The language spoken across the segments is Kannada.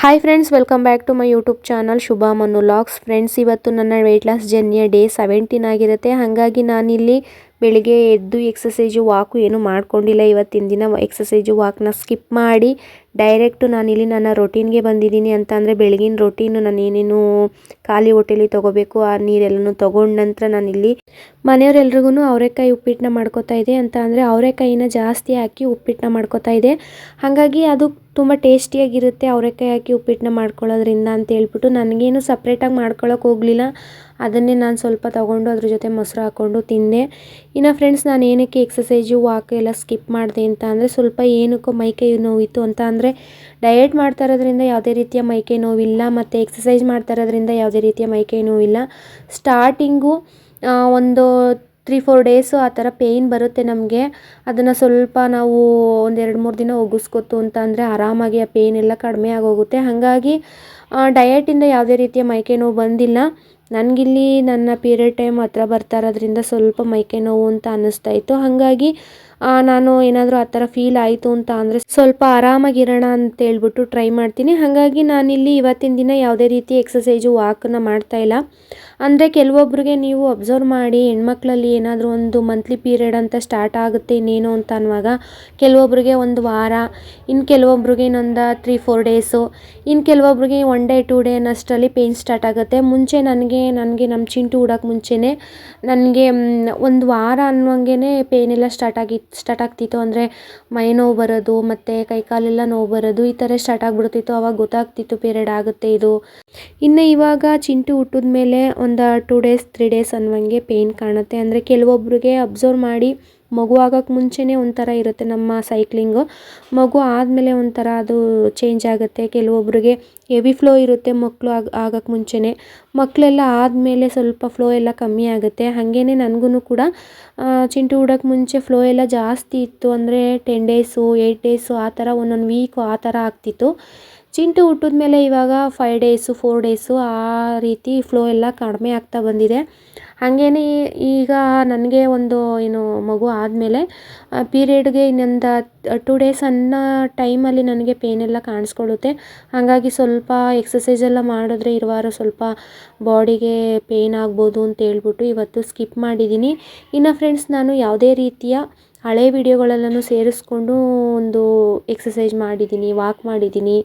Hi friends, welcome back to my YouTube channel Shubha Manu logs. Friends, ಇವತ್ತು ನನ್ನ ವೆಯ್ಟ್ ಲಾಸ್ ಜರ್ನಿಯ ಡೇ 17 ಆಗಿರುತ್ತೆ. ಹಾಗಾಗಿ ನಾನಿಲ್ಲಿ ಬೆಳಿಗ್ಗೆ ಎದ್ದು ಎಕ್ಸಸೈಜು ವಾಕು ಏನು ಮಾಡ್ಕೊಂಡಿಲ್ಲ. ಇವತ್ತಿನ ದಿನ ಎಕ್ಸಸೈಜು ವಾಕ್ನ ಸ್ಕಿಪ್ ಮಾಡಿ ಡೈರೆಕ್ಟು ನಾನಿಲ್ಲಿ ನನ್ನ ರೊಟೀನ್ಗೆ ಬಂದಿದ್ದೀನಿ. ಅಂತ ಅಂದರೆ ಬೆಳಗಿನ ರೊಟೀನು ನಾನು ಏನೇನು ಖಾಲಿ ಹೊಟ್ಟೆಲಿ ತೊಗೋಬೇಕು ಆ ನೀರೆಲ್ಲನೂ ತೊಗೊಂಡ ನಂತರ ನಾನಿಲ್ಲಿ ಮನೆಯವರೆಲ್ರಿಗೂ ಅವರೆಕಾಯಿ ಉಪ್ಪಿಟ್ಟನ್ನ ಮಾಡ್ಕೋತಾ ಇದೆ. ಅಂತ ಅಂದರೆ ಅವರೆಕಾಯಿನ ಜಾಸ್ತಿ ಹಾಕಿ ಉಪ್ಪಿಟ್ಟನ್ನ ಮಾಡ್ಕೋತಾ ಇದೆ. ಹಾಗಾಗಿ ಅದು ತುಂಬ ಟೇಸ್ಟಿಯಾಗಿರುತ್ತೆ ಅವರೆಕಾಯಿ ಹಾಕಿ ಉಪ್ಪಿಟ್ಟನ್ನ ಮಾಡ್ಕೊಳ್ಳೋದ್ರಿಂದ ಅಂತ ಹೇಳ್ಬಿಟ್ಟು ನನಗೇನು ಸಪ್ರೇಟಾಗಿ ಮಾಡ್ಕೊಳ್ಳೋಕೆ ಹೋಗಲಿಲ್ಲ. ಅದನ್ನೇ ನಾನು ಸ್ವಲ್ಪ ತೊಗೊಂಡು ಅದ್ರ ಜೊತೆ ಮೊಸರು ಹಾಕ್ಕೊಂಡು ತಿಂದೆ. ಇನ್ನು ಫ್ರೆಂಡ್ಸ್, ನಾನು ಏನಕ್ಕೆ ಎಕ್ಸಸೈಜು ವಾಕ್ ಎಲ್ಲ ಸ್ಕಿಪ್ ಮಾಡಿದೆ ಅಂತ ಅಂದರೆ ಸ್ವಲ್ಪ ಏನಕ್ಕೋ ಮೈಕೈ ನೋವಿತ್ತು. ಅಂತ ಅಂದರೆ ಡಯಟ್ ಮಾಡ್ತಾ ಇರೋದ್ರಿಂದ ಯಾವುದೇ ರೀತಿಯ ಮೈಕೈ ನೋವಿಲ್ಲ, ಮತ್ತು ಎಕ್ಸಸೈಸ್ ಮಾಡ್ತಾ ಇರೋದ್ರಿಂದ ಯಾವುದೇ ರೀತಿಯ ಮೈಕೈ ನೋವಿಲ್ಲ. ಸ್ಟಾರ್ಟಿಂಗು ಒಂದು 3-4 ಡೇಸು ಆ ಥರ ಪೇಯ್ನ್ ಬರುತ್ತೆ ನಮಗೆ. ಅದನ್ನು ಸ್ವಲ್ಪ ನಾವು ಒಂದು 2-3 ದಿನ ಒಗ್ಗಿಸ್ಕೊತು ಅಂತ ಅಂದರೆ ಆರಾಮಾಗಿ ಆ ಪೇಯ್ನ್ ಎಲ್ಲ ಕಡಿಮೆ ಆಗೋಗುತ್ತೆ. ಹಾಗಾಗಿ ಡಯಟಿಂದ ಯಾವುದೇ ರೀತಿಯ ಮೈಕೈ ನೋವು ಬಂದಿಲ್ಲ. ನನಗಿಲ್ಲಿ ನನ್ನ ಪೀರಿಯಡ್ ಟೈಮ್ ಹತ್ರ ಬರ್ತಾ ಇರೋದ್ರಿಂದ ಸ್ವಲ್ಪ ಮೈಕೈ ನೋವು ಅಂತ ಅನ್ನಿಸ್ತಾ ಇತ್ತು. ಹಾಗಾಗಿ ನಾನು ಏನಾದರೂ ಆ ಥರ ಫೀಲ್ ಆಯಿತು ಅಂತ ಅಂದರೆ ಸ್ವಲ್ಪ ಆರಾಮಾಗಿರೋಣ ಅಂತೇಳ್ಬಿಟ್ಟು ಟ್ರೈ ಮಾಡ್ತೀನಿ. ಹಾಗಾಗಿ ನಾನಿಲ್ಲಿ ಇವತ್ತಿನ ದಿನ ಯಾವುದೇ ರೀತಿ ಎಕ್ಸಸೈಜು ವಾಕನ್ನು ಮಾಡ್ತಾಯಿಲ್ಲ. ಅಂದರೆ ಕೆಲವೊಬ್ರಿಗೆ ನೀವು ಅಬ್ಸರ್ವ್ ಮಾಡಿ, ಹೆಣ್ಮಕ್ಳಲ್ಲಿ ಏನಾದರೂ ಒಂದು ಮಂತ್ಲಿ ಪೀರಿಯಡ್ ಅಂತ ಸ್ಟಾರ್ಟ್ ಆಗುತ್ತೆ ಇನ್ನೇನು ಅಂತ ಅನ್ನುವಾಗ ಕೆಲವೊಬ್ರಿಗೆ ಒಂದು ವಾರ, ಇನ್ನು ಕೆಲವೊಬ್ರಿಗೆ ಇನ್ನೊಂದು 3-4 ಡೇಸು, ಇನ್ನು ಕೆಲವೊಬ್ರಿಗೆ 1 ಡೇ 2 ಡೇ ಅನ್ನೋಷ್ಟರಲ್ಲಿ ಪೇಯ್ನ್ ಸ್ಟಾರ್ಟ್ ಆಗುತ್ತೆ. ಮುಂಚೆ ನನಗೆ ನಮ್ಮ ಚಿಂಟು ಹುಡೋಕ್ಕೆ ಮುಂಚೆನೇ ನನಗೆ ಒಂದು ವಾರ ಅನ್ನುವಂಗೆ ಪೇಯ್ನ್ ಎಲ್ಲ ಸ್ಟಾರ್ಟ್ ಆಗ್ತಿತ್ತು. ಅಂದರೆ ಮೈ ನೋವು ಬರೋದು ಮತ್ತು ಕೈಕಾಲೆಲ್ಲ ನೋವು ಬರೋದು ಈ ಥರ ಸ್ಟಾರ್ಟ್ ಆಗಿಬಿಡ್ತಿತ್ತು. ಆವಾಗ ಗೊತ್ತಾಗ್ತಿತ್ತು ಪೀರಿಯಡ್ ಆಗುತ್ತೆ ಇದು. ಇನ್ನು ಇವಾಗ ಚಿಂಟು ಹುಟ್ಟಿದ ಮೇಲೆ ಒಂದು 2 ಡೇಸ್ 3 ಡೇಸ್ ಅನ್ನುವಂಗೆ ಪೇಯ್ನ್ ಕಾಣುತ್ತೆ. ಅಂದರೆ ಕೆಲವೊಬ್ರಿಗೆ ಅಬ್ಸರ್ವ್ ಮಾಡಿ ಮಗು ಆಗೋಕ್ಕೆ ಮುಂಚೆನೇ ಒಂಥರ ಇರುತ್ತೆ ನಮ್ಮ ಸೈಕ್ಲಿಂಗು, ಮಗು ಆದಮೇಲೆ ಒಂಥರ ಅದು ಚೇಂಜ್ ಆಗುತ್ತೆ. ಕೆಲವೊಬ್ರಿಗೆ ಹೆವಿ ಫ್ಲೋ ಇರುತ್ತೆ ಮಕ್ಕಳು ಆಗೋಕ್ಕೆ ಮುಂಚೆನೇ, ಮಕ್ಕಳೆಲ್ಲ ಆದಮೇಲೆ ಸ್ವಲ್ಪ ಫ್ಲೋ ಎಲ್ಲ ಕಮ್ಮಿ ಆಗುತ್ತೆ. ಹಾಗೇ ನನಗೂ ಕೂಡ ಚಿಂಟು ಹುಡೋಕ್ಕೆ ಮುಂಚೆ ಫ್ಲೋ ಎಲ್ಲ ಜಾಸ್ತಿ ಇತ್ತು. ಅಂದರೆ 10 ಡೇಸು 8 ಡೇಸು ಆ ಥರ ಒಂದೊಂದು ವೀಕು ಆ ಥರ ಆಗ್ತಿತ್ತು. ಚಿಂಟು ಹುಟ್ಟಿದ ಮೇಲೆ ಇವಾಗ 5 ಡೇಸು 4 ಡೇಸು ಆ ರೀತಿ ಫ್ಲೋ ಎಲ್ಲ ಕಡಿಮೆ ಆಗ್ತಾ ಬಂದಿದೆ. ಹಾಗೇ ಈಗ ನನಗೆ ಒಂದು ಮಗು ಆದಮೇಲೆ ಪೀರಿಯಡ್ಗೆ ಇನ್ನೊಂದು 2 ಡೇಸ್ ಅನ್ನೋ ಟೈಮಲ್ಲಿ ನನಗೆ ಪೇಯ್ನ್ ಎಲ್ಲ ಕಾಣಿಸ್ಕೊಳ್ಳುತ್ತೆ. ಹಾಗಾಗಿ ಸ್ವಲ್ಪ ಎಕ್ಸಸೈಸ್ ಎಲ್ಲ ಮಾಡಿದ್ರೆ ಇರುವಾರ ಸ್ವಲ್ಪ ಬಾಡಿಗೆ ಪೇಯ್ನ್ ಆಗ್ಬೋದು ಅಂತ ಹೇಳ್ಬಿಟ್ಟು ಇವತ್ತು ಸ್ಕಿಪ್ ಮಾಡಿದ್ದೀನಿ. ಇನ್ನು ಫ್ರೆಂಡ್ಸ್, ನಾನು ಯಾವುದೇ ರೀತಿಯ ಹಳೆ ವಿಡಿಯೋಗಳೆಲ್ಲನೂ ಸೇರಿಸ್ಕೊಂಡು ಒಂದು ಎಕ್ಸಸೈಸ್ ಮಾಡಿದ್ದೀನಿ, ವಾಕ್ ಮಾಡಿದ್ದೀನಿ,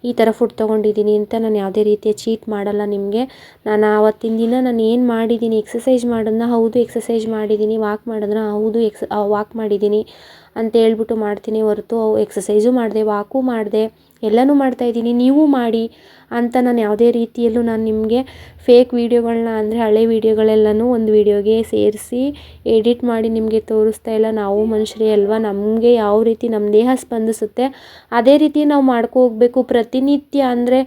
ಈ ಥರ ಫುಡ್ ತೊಗೊಂಡಿದ್ದೀನಿ ಅಂತ ನಾನು ಯಾವುದೇ ರೀತಿಯ ಚೀಟ್ ಮಾಡಲ್ಲ ನಿಮಗೆ. ನಾನು ಆವತ್ತಿನ ದಿನ ನಾನು ಏನು ಮಾಡಿದ್ದೀನಿ, ಎಕ್ಸಸೈಸ್ ಮಾಡೋದನ್ನ ಹೌದು ಎಕ್ಸಸೈಸ್ ಮಾಡಿದ್ದೀನಿ, ವಾಕ್ ಮಾಡೋದನ್ನ ಹೌದು ವಾಕ್ ಮಾಡಿದ್ದೀನಿ ಅಂತ ಹೇಳ್ಬಿಟ್ಟು ಮಾಡ್ತೀನಿ ಹೊರತು ಎಕ್ಸಸೈಸು ಮಾಡಿದೆ, ವಾಕು ಮಾಡಿದೆ, ಎಲ್ಲನೂ ಮಾಡ್ತಾಯಿದ್ದೀನಿ, ನೀವು ಮಾಡಿ ಅಂತ ನಾನು ಯಾವುದೇ ರೀತಿಯಲ್ಲೂ ನಾನು ನಿಮಗೆ ಫೇಕ್ ವೀಡಿಯೋಗಳನ್ನ ಅಂದರೆ ಹಳೆ ವೀಡಿಯೋಗಳೆಲ್ಲನೂ ಒಂದು ವೀಡಿಯೋಗೆ ಸೇರಿಸಿ ಎಡಿಟ್ ಮಾಡಿ ನಿಮಗೆ ತೋರಿಸ್ತಾ ಇಲ್ಲ. ನಾವು ಮನುಷ್ಯರೇ ಅಲ್ವಾ, ನಮಗೆ ಯಾವ ರೀತಿ ನಮ್ಮ ದೇಹ ಸ್ಪಂದಿಸುತ್ತೆ ಅದೇ ರೀತಿ ನಾವು ಹೋಗಬೇಕು. ಪ್ರತಿನಿತ್ಯ ಅಂದರೆ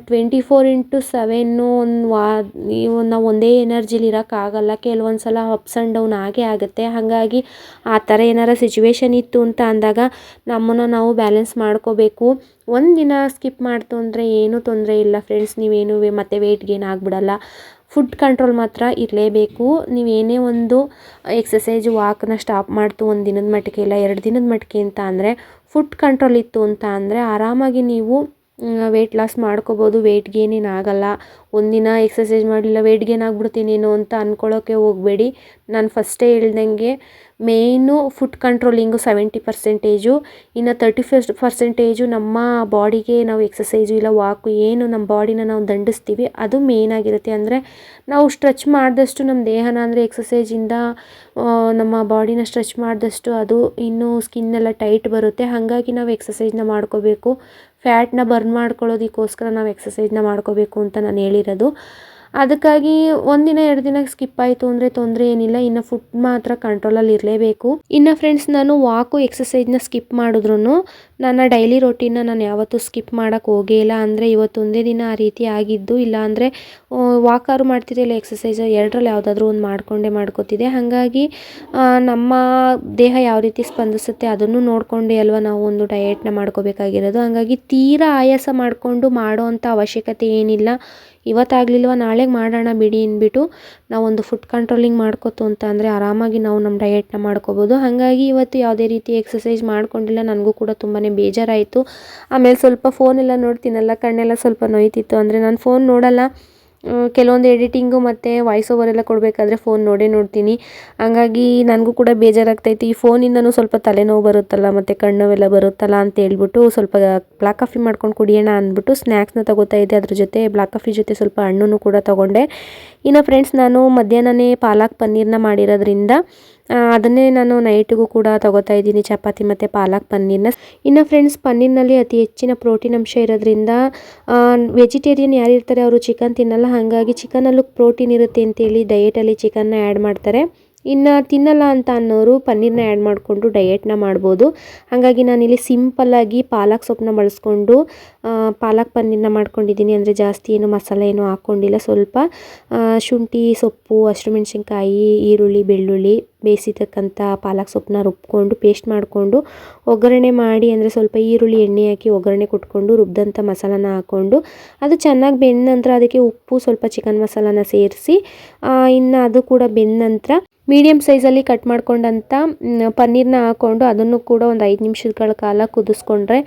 24/7 ನಾವು ಒಂದೇ ಎನರ್ಜಿಲಿ ಇರೋಕ್ಕಾಗಲ್ಲ. ಕೆಲವೊಂದು ಸಲ ಅಪ್ಸ್ ಆ್ಯಂಡ್ ಡೌನ್ ಆಗೇ ಆಗುತ್ತೆ. ಹಾಗಾಗಿ ಆ ಥರ ಏನಾರ ಸಿಚುವೇಶನ್ ಇತ್ತು ಅಂತ ಅಂದಾಗ ನಮ್ಮನ್ನು ನಾವು ಬ್ಯಾಲೆನ್ಸ್ ಮಾಡ್ಕೋಬೇಕು. ಒಂದು ದಿನ ಸ್ಕಿಪ್ ಮಾಡ್ತು ಅಂದರೆ ಏನೂ ತೊಂದರೆ ಇಲ್ಲ ಫ್ರೆಂಡ್ಸ್. ನೀವೇನು ಮತ್ತೆ ವೆಯ್ಟ್ ಗೇನ್ ಆಗಿಬಿಡಲ್ಲ. ಫುಡ್ ಕಂಟ್ರೋಲ್ ಮಾತ್ರ ಇರಲೇಬೇಕು. ನೀವೇನೇ ಒಂದು ಎಕ್ಸಸೈಜು ವಾಕನ್ನ ಸ್ಟಾಪ್ ಮಾಡ್ತು 1 ದಿನದ ಮಟ್ಟಿಗೆ ಇಲ್ಲ 2 ದಿನದ ಮಟ್ಟಿಗೆ ಅಂತ ಅಂದರೆ ಫುಡ್ ಕಂಟ್ರೋಲ್ ಇತ್ತು ಅಂತ ಅಂದರೆ ಆರಾಮಾಗಿ ನೀವು ವೆಯ್ಟ್ ಲಾಸ್ ಮಾಡ್ಕೋಬೋದು. ವೆಯ್ಟ್ ಗೇನ್ ಏನು ಆಗಲ್ಲ. ಒಂದಿನ ಎಕ್ಸಸೈಸ್ ಮಾಡಲಿಲ್ಲ ವೆಯ್ಟ್ ಗೇನ್ ಆಗಿಬಿಡ್ತೀನೇನೋ ಅಂತ ಅಂದ್ಕೊಳ್ಳೋಕ್ಕೆ ಹೋಗಬೇಡಿ. ನಾನು ಫಸ್ಟೇ ಹೇಳ್ದಂಗೆ ಮೇಯ್ನು ಫುಡ್ ಕಂಟ್ರೋಲಿಂಗು 70%, ಇನ್ನು 30% ನಮ್ಮ ಬಾಡಿಗೆ ನಾವು ಎಕ್ಸಸೈಸು ಇಲ್ಲ ವಾಕು ಏನು ನಮ್ಮ ಬಾಡಿನ ನಾವು ದಂಡಿಸ್ತೀವಿ ಅದು ಮೇಯ್ನ್ ಆಗಿರುತ್ತೆ. ಅಂದರೆ ನಾವು ಸ್ಟ್ರೆಚ್ ಮಾಡಿದಷ್ಟು ನಮ್ಮ ದೇಹನ ಅಂದರೆ ಎಕ್ಸಸೈಜಿಂದ ನಮ್ಮ ಬಾಡಿನ ಸ್ಟ್ರೆಚ್ ಮಾಡಿದಷ್ಟು ಅದು ಇನ್ನೂ ಸ್ಕಿನ್ನೆಲ್ಲ ಟೈಟ್ ಬರುತ್ತೆ. ಹಾಗಾಗಿ ನಾವು ಎಕ್ಸಸೈಸ್ನ ಮಾಡ್ಕೋಬೇಕು. ಫ್ಯಾಟ್ನ ಬರ್ನ್ ಮಾಡ್ಕೊಳ್ಳೋದಕ್ಕೋಸ್ಕರ ನಾವು ಎಕ್ಸಸೈಸ್ನ ಮಾಡ್ಕೋಬೇಕು ಅಂತ ನಾನು ಹೇಳಿರೋದು. ಅದಕ್ಕಾಗಿ 1 ದಿನ 2 ದಿನ ಸ್ಕಿಪ್ ಆಯಿತು ಅಂದರೆ ತೊಂದರೆ ಏನಿಲ್ಲ. ಇನ್ನು ಫುಡ್ ಮಾತ್ರ ಕಂಟ್ರೋಲಲ್ಲಿ ಇರಲೇಬೇಕು. ಇನ್ನು ಫ್ರೆಂಡ್ಸ್, ನಾನು ವಾಕು ಎಕ್ಸಸೈಸ್ನ ಸ್ಕಿಪ್ ಮಾಡಿದ್ರು ನನ್ನ ಡೈಲಿ ರೊಟೀನ್ನ ನಾನು ಯಾವತ್ತೂ ಸ್ಕಿಪ್ ಮಾಡೋಕ್ಕೆ ಹೋಗೇ ಇಲ್ಲ. ಅಂದರೆ ಇವತ್ತೊಂದೇ ದಿನ ಆ ರೀತಿ ಆಗಿದ್ದು, ಇಲ್ಲ ಅಂದರೆ ವಾಕಾರು ಮಾಡ್ತಿದ್ದೆ ಇಲ್ಲ ಎಕ್ಸಸೈಸ್, ಎರಡರಲ್ಲಿ ಯಾವುದಾದ್ರೂ ಒಂದು ಮಾಡ್ಕೋತಿದ್ದೆ. ಹಾಗಾಗಿ ನಮ್ಮ ದೇಹ ಯಾವ ರೀತಿ ಸ್ಪಂದಿಸುತ್ತೆ ಅದನ್ನು ನೋಡಿಕೊಂಡೇ ಅಲ್ವಾ ನಾವು ಒಂದು ಡಯಟ್ನ ಮಾಡ್ಕೋಬೇಕಾಗಿರೋದು. ಹಾಗಾಗಿ ತೀರಾ ಆಯಾಸ ಮಾಡಿಕೊಂಡು ಮಾಡೋ ಅಂಥ ಅವಶ್ಯಕತೆ ಏನಿಲ್ಲ. ಇವತ್ತಾಗಲಿಲ್ವ ನಾಳೆಗೆ ಮಾಡೋಣ ಬಿಡಿ ಅಂದ್ಬಿಟ್ಟು ನಾವೊಂದು ಫುಡ್ ಕಂಟ್ರೋಲಿಂಗ್ ಮಾಡ್ಕೋತು ಅಂತ ಅಂದರೆ ಆರಾಮಾಗಿ ನಾವು ನಮ್ಮ ಡಯಟ್ನ ಮಾಡ್ಕೋಬೋದು. ಹಾಗಾಗಿ ಇವತ್ತು ಯಾವುದೇ ರೀತಿ ಎಕ್ಸಸೈಸ್ ಮಾಡ್ಕೊಂಡಿಲ್ಲ. ನನಗೂ ಕೂಡ ತುಂಬಾ ಬೇಜಾರಾಯಿತು. ಆಮೇಲೆ ಸ್ವಲ್ಪ ಫೋನೆಲ್ಲ ನೋಡ್ತೀನಲ್ಲ, ಕಣ್ಣೆಲ್ಲ ಸ್ವಲ್ಪ ನೋಯ್ತಿತ್ತು. ಅಂದರೆ ನಾನು ಫೋನ್ ನೋಡಲ್ಲ, ಕೆಲವೊಂದು ಎಡಿಟಿಂಗು ಮತ್ತು ವಾಯ್ಸ್ ಓವರ್ ಎಲ್ಲ ಕೊಡಬೇಕಾದ್ರೆ ಫೋನ್ ನೋಡ್ತೀನಿ. ಹಂಗಾಗಿ ನನಗೂ ಕೂಡ ಬೇಜಾರಾಗ್ತಾಯಿತ್ತು. ಈ ಫೋನಿಂದನೂ ಸ್ವಲ್ಪ ತಲೆನೋವು ಬರುತ್ತಲ್ಲ ಮತ್ತು ಕಣ್ಣುವೆಲ್ಲ ಬರುತ್ತಲ್ಲ ಅಂತ ಹೇಳ್ಬಿಟ್ಟು ಸ್ವಲ್ಪ ಬ್ಲ್ಯಾಕ್ ಕಾಫಿ ಮಾಡ್ಕೊಂಡು ಕುಡಿಯೋಣ ಅಂದ್ಬಿಟ್ಟು ಸ್ನ್ಯಾಕ್ಸ್ನ ತೊಗೋತಾ ಇದ್ದೆ. ಅದ್ರ ಜೊತೆ ಬ್ಲ್ಯಾಕ್ ಕಾಫಿ ಜೊತೆ ಸ್ವಲ್ಪ ಹಣ್ಣನ್ನು ಕೂಡ ತೊಗೊಂಡೆ. ಇನ್ನು ಫ್ರೆಂಡ್ಸ್, ನಾನು ಮಧ್ಯಾಹ್ನನೇ ಪಾಲಕ್ ಪನ್ನೀರ್ನ ಮಾಡಿರೋದ್ರಿಂದ ಅದನ್ನೇ ನಾನು ನೈಟಿಗೂ ಕೂಡ ತೊಗೋತಾ ಇದ್ದೀನಿ, ಚಪಾತಿ ಮತ್ತು ಪಾಲಕ್ ಪನ್ನೀರ್ನ. ಇನ್ನು ಫ್ರೆಂಡ್ಸ್, ಪನ್ನೀರ್ನಲ್ಲಿ ಅತಿ ಹೆಚ್ಚಿನ ಪ್ರೋಟೀನ್ ಅಂಶ ಇರೋದ್ರಿಂದ ವೆಜಿಟೇರಿಯನ್ ಯಾರಿರ್ತಾರೆ ಅವರು ಚಿಕನ್ ತಿನ್ನಲ್ಲ. ಹಾಗಾಗಿ ಚಿಕನಲ್ಲೂ ಪ್ರೋಟೀನ್ ಇರುತ್ತೆ ಅಂತೇಳಿ ಡಯೆಟಲ್ಲಿ ಚಿಕನ್ನ ಆ್ಯಡ್ ಮಾಡ್ತಾರೆ. ಇನ್ನು ತಿನ್ನಲ್ಲ ಅಂತ ಅನ್ನೋರು ಪನ್ನೀರ್ನ ಆ್ಯಡ್ ಮಾಡಿಕೊಂಡು ಡಯೆಟ್ನ ಮಾಡ್ಬೋದು. ಹಾಗಾಗಿ ನಾನಿಲ್ಲಿ ಸಿಂಪಲ್ಲಾಗಿ ಪಾಲಕ್ ಸೊಪ್ಪನ್ನ ಬಳಸ್ಕೊಂಡು ಪಾಲಕ್ ಪನ್ನೀರ್ನ ಮಾಡ್ಕೊಂಡಿದ್ದೀನಿ. ಅಂದರೆ ಜಾಸ್ತಿ ಏನು ಮಸಾಲೆ ಏನು ಹಾಕ್ಕೊಂಡಿಲ್ಲ. ಸ್ವಲ್ಪ ಶುಂಠಿ ಸೊಪ್ಪು, ಹಸಿಮೆಣ್ಸಿನ್ಕಾಯಿ, ಈರುಳ್ಳಿ, ಬೆಳ್ಳುಳ್ಳಿ, ಬೇಯಿಸಿರ್ತಕ್ಕಂಥ ಪಾಲಕ್ ಸೊಪ್ಪನ್ನ ರುಬ್ಕೊಂಡು ಪೇಸ್ಟ್ ಮಾಡಿಕೊಂಡು ಒಗ್ಗರಣೆ ಮಾಡಿ, ಅಂದರೆ ಸ್ವಲ್ಪ ಈರುಳ್ಳಿ ಎಣ್ಣೆ ಹಾಕಿ ಒಗ್ಗರಣೆ ಕೊಟ್ಕೊಂಡು ರುಬ್ಬಿದಂಥ ಮಸಾಲಾನ ಹಾಕ್ಕೊಂಡು ಅದು ಚೆನ್ನಾಗಿ ಬೆಂದ ನಂತರ ಅದಕ್ಕೆ ಉಪ್ಪು, ಸ್ವಲ್ಪ ಚಿಕನ್ ಮಸಾಲಾನ ಸೇರಿಸಿ ಇನ್ನು ಅದು ಕೂಡ ಬೆಂದ ನಂತರ ಮೀಡಿಯಮ್ ಸೈಜಲ್ಲಿ ಕಟ್ ಮಾಡ್ಕೊಂಡಂಥ ಪನ್ನೀರ್ನ ಹಾಕ್ಕೊಂಡು ಅದನ್ನು ಕೂಡ ಒಂದು 5 ನಿಮಿಷಗಳ ಕಾಲ ಕುದಿಸ್ಕೊಂಡ್ರೆ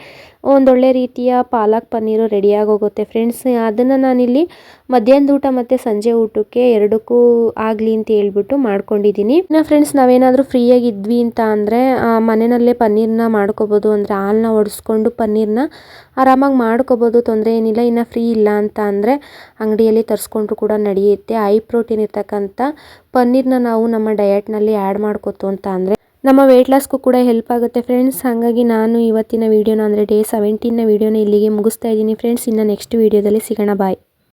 ಒಂದೊಳ್ಳೆ ರೀತಿಯ ಪಾಲಕ್ ಪನ್ನೀರು ರೆಡಿಯಾಗಿ ಹೋಗುತ್ತೆ ಫ್ರೆಂಡ್ಸ್. ಅದನ್ನು ನಾನಿಲ್ಲಿ ಮಧ್ಯಾಹ್ನದ ಊಟ ಮತ್ತು ಸಂಜೆ ಊಟಕ್ಕೆ ಎರಡಕ್ಕೂ ಆಗಲಿ ಅಂತ ಹೇಳ್ಬಿಟ್ಟು ಮಾಡ್ಕೊಂಡಿದ್ದೀನಿ. ಇನ್ನು ಫ್ರೆಂಡ್ಸ್, ನಾವೇನಾದರೂ ಫ್ರೀಯಾಗಿ ಇದ್ವಿ ಅಂತ ಅಂದರೆ ಮನೆಯಲ್ಲೇ ಪನ್ನೀರ್ನ ಮಾಡ್ಕೋಬೋದು. ಅಂದರೆ ಹಾಲನ್ನ ಒಡಿಸ್ಕೊಂಡು ಪನ್ನೀರ್ನ ಆರಾಮಾಗಿ ಮಾಡ್ಕೋಬೋದು, ತೊಂದರೆ ಏನಿಲ್ಲ. ಇನ್ನು ಫ್ರೀ ಇಲ್ಲ ಅಂತ ಅಂದರೆ ಅಂಗಡಿಯಲ್ಲಿ ತರಿಸ್ಕೊಂಡ್ರು ಕೂಡ ನಡೆಯುತ್ತೆ. ಹೈ ಪ್ರೋಟೀನ್ ಇರ್ತಕ್ಕಂಥ ಪನ್ನೀರ್ನ ನಾವು ನಮ್ಮ ಡಯಟ್ನಲ್ಲಿ ಆ್ಯಡ್ ಮಾಡ್ಕೋತು ಅಂತ ಅಂದರೆ ನಮ್ಮ ವೆಯ್ಟ್ ಲಾಸ್ಗೂ ಕೂಡ ಹೆಲ್ಪ್ ಆಗುತ್ತೆ ಫ್ರೆಂಡ್ಸ್. ಹಾಗಾಗಿ ನಾನು ಇವತ್ತಿನ ವೀಡಿಯೋನ ಅಂದರೆ ಡೇ 17ನ ವೀಡಿಯೋನ ಇಲ್ಲಿಗೆ ಮುಗಿಸ್ತಾ ಇದ್ದೀನಿ ಫ್ರೆಂಡ್ಸ್. ಇನ್ನು ನೆಕ್ಸ್ಟ್ ವೀಡಿಯೋದಲ್ಲಿ ಸಿಗೋಣ. ಬಾಯ್.